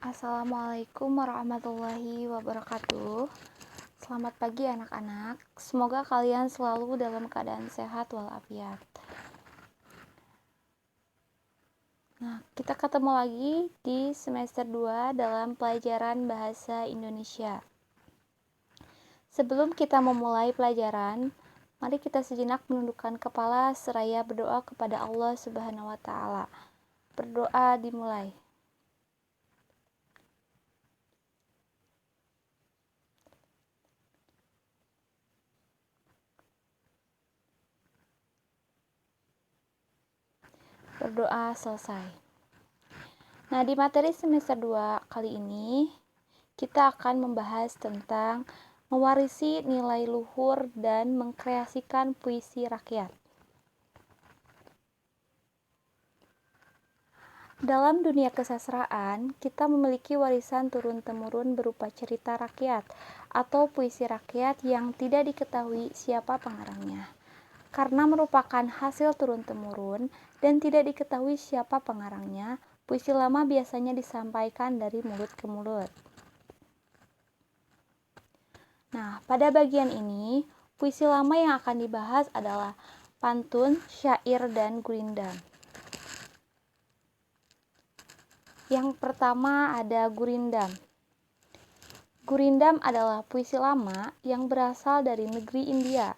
Assalamualaikum warahmatullahi wabarakatuh. Selamat pagi anak-anak. Semoga kalian selalu dalam keadaan sehat walafiat. Nah, kita ketemu lagi di semester 2 dalam pelajaran Bahasa Indonesia. Sebelum kita memulai pelajaran, mari kita sejenak menundukkan kepala seraya berdoa kepada Allah Subhanahu wa taala. Berdoa dimulai. Berdoa selesai. Nah, di materi semester 2 kali ini kita akan membahas tentang mewarisi nilai luhur dan mengkreasikan puisi rakyat. Dalam dunia kesastraan, kita memiliki warisan turun-temurun berupa cerita rakyat atau puisi rakyat yang tidak diketahui siapa pengarangnya. Karena merupakan hasil turun-temurun dan tidak diketahui siapa pengarangnya, puisi lama biasanya disampaikan dari mulut ke mulut. Nah, pada bagian ini, puisi lama yang akan dibahas adalah pantun, syair, dan gurindam. Yang pertama ada gurindam. Gurindam adalah puisi lama yang berasal dari negeri India.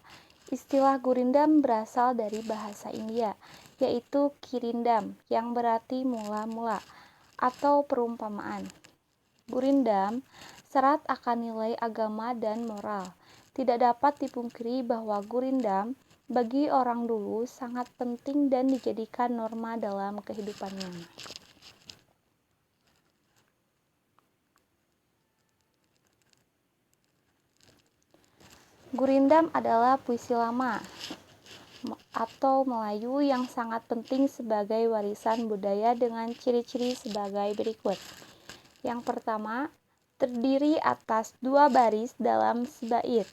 Istilah gurindam berasal dari bahasa India, yaitu kirindam, yang berarti mula-mula atau perumpamaan. Gurindam syarat akan nilai agama dan moral. Tidak dapat dipungkiri bahwa gurindam bagi orang dulu sangat penting dan dijadikan norma dalam kehidupannya. Gurindam adalah puisi lama atau Melayu yang sangat penting sebagai warisan budaya dengan ciri-ciri sebagai berikut. Yang pertama, terdiri atas 2 baris dalam sebait.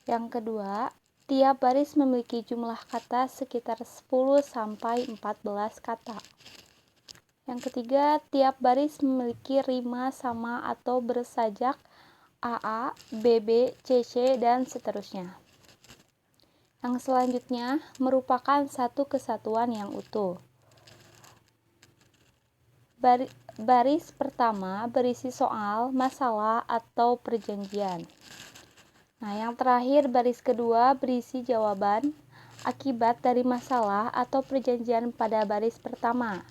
Yang kedua, tiap baris memiliki jumlah kata sekitar 10-14 kata. Yang ketiga, tiap baris memiliki rima sama atau bersajak AA, BB, CC, dan seterusnya. Yang selanjutnya merupakan satu kesatuan yang utuh. Baris pertama berisi soal, masalah, atau perjanjian. Nah, yang terakhir baris kedua berisi jawaban akibat dari masalah atau perjanjian pada baris pertama.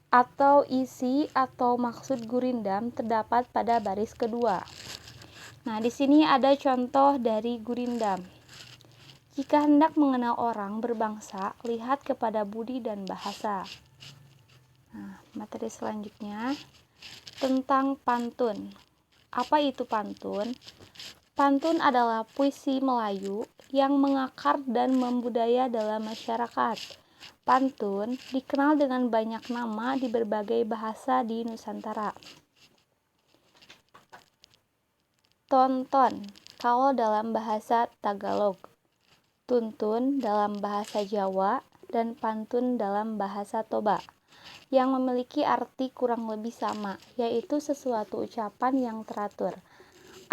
Atau isi atau maksud gurindam terdapat pada baris kedua. Nah, di sini ada contoh dari gurindam. Jika hendak mengenal orang berbangsa, lihat kepada budi dan bahasa. Nah, materi selanjutnya tentang pantun. Apa itu pantun? Pantun adalah puisi Melayu yang mengakar dan membudaya dalam masyarakat. Pantun dikenal dengan banyak nama di berbagai bahasa di Nusantara. Tonton kalau dalam bahasa Tagalog, tuntun dalam bahasa Jawa, dan pantun dalam bahasa Toba, yang memiliki arti kurang lebih sama, yaitu sesuatu ucapan yang teratur,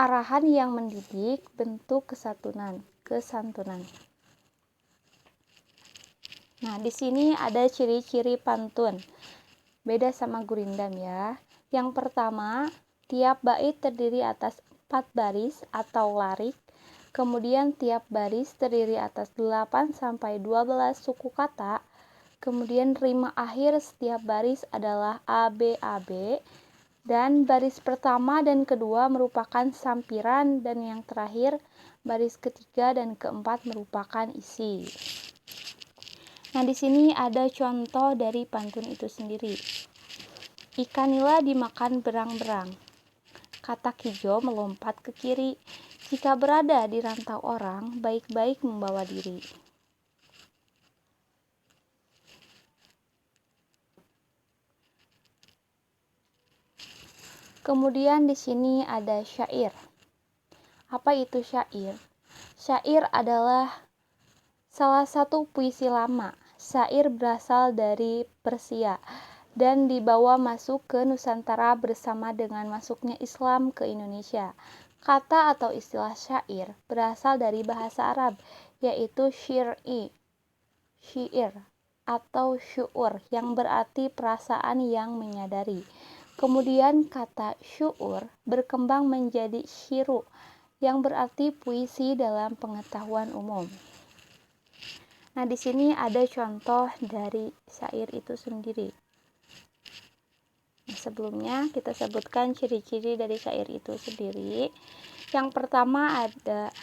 arahan yang mendidik, bentuk kesantunan. Nah, di sini ada ciri-ciri pantun. Beda sama gurindam ya. Yang pertama, tiap bait terdiri atas 4 baris atau larik. Kemudian tiap baris terdiri atas 8-12 suku kata. Kemudian rima akhir setiap baris adalah ABAB. Dan baris pertama dan kedua merupakan sampiran, dan yang terakhir baris ketiga dan keempat merupakan isi. Nah, di sini ada contoh dari pantun itu sendiri. Ikan nila dimakan berang-berang. Katak hijau melompat ke kiri. Jika berada di rantau orang, baik-baik membawa diri. Kemudian di sini ada syair. Apa itu syair? Syair adalah salah satu puisi lama. Syair berasal dari Persia dan dibawa masuk ke Nusantara bersama dengan masuknya Islam ke Indonesia. Kata atau istilah syair berasal dari bahasa Arab, yaitu syair atau syu'ur yang berarti perasaan yang menyadari. Kemudian kata syu'ur berkembang menjadi syiru yang berarti puisi dalam pengetahuan umum. Nah, di sini ada contoh dari syair itu sendiri. Nah, sebelumnya kita sebutkan ciri-ciri dari syair itu sendiri. Yang pertama ada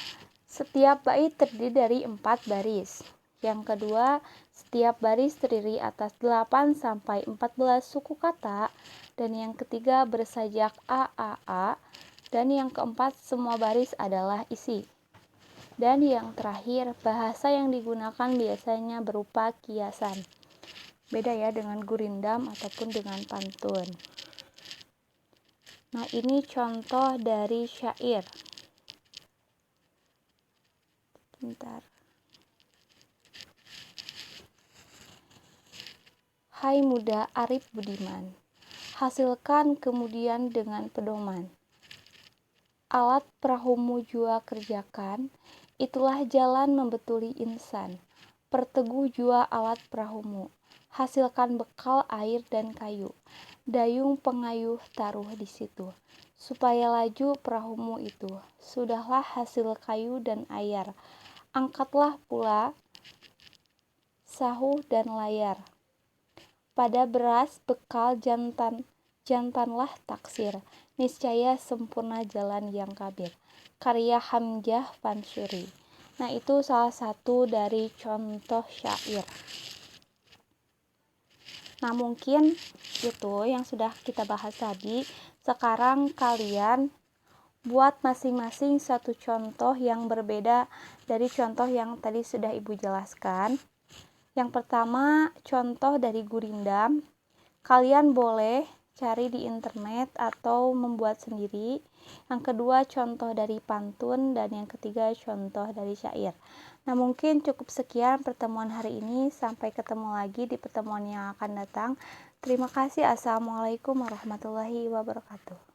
setiap bait terdiri dari 4 baris. Yang kedua, setiap baris terdiri atas 8 sampai 14 suku kata. Dan yang ketiga bersajak a. Dan yang keempat, semua baris adalah isi. Dan yang terakhir, bahasa yang digunakan biasanya berupa kiasan. Beda ya dengan gurindam ataupun dengan pantun. Nah, ini contoh dari syair. Bentar. Hai muda Arif Budiman, hasilkan kemudian dengan pedoman. Alat perahumu jua kerjakan, itulah jalan membetuli insan. Perteguh jua alat perahumu, hasilkan bekal air dan kayu. Dayung pengayuh taruh di situ, supaya laju perahumu itu. Sudahlah hasil kayu dan air, angkatlah pula sahu dan layar. Pada beras bekal jantanlah taksir, niscaya sempurna jalan yang kabir. Karya Hamzah Fansuri. Nah, itu salah satu dari contoh syair. Nah, mungkin itu yang sudah kita bahas tadi. Sekarang kalian buat masing-masing satu contoh yang berbeda dari contoh yang tadi sudah Ibu jelaskan. Yang pertama, contoh dari gurindam. Kalian boleh cari di internet atau membuat sendiri. Yang kedua, contoh dari pantun. Dan yang ketiga, contoh dari syair. Nah, mungkin cukup sekian pertemuan hari ini. Sampai ketemu lagi di pertemuan yang akan datang. Terima kasih. Assalamualaikum warahmatullahi wabarakatuh.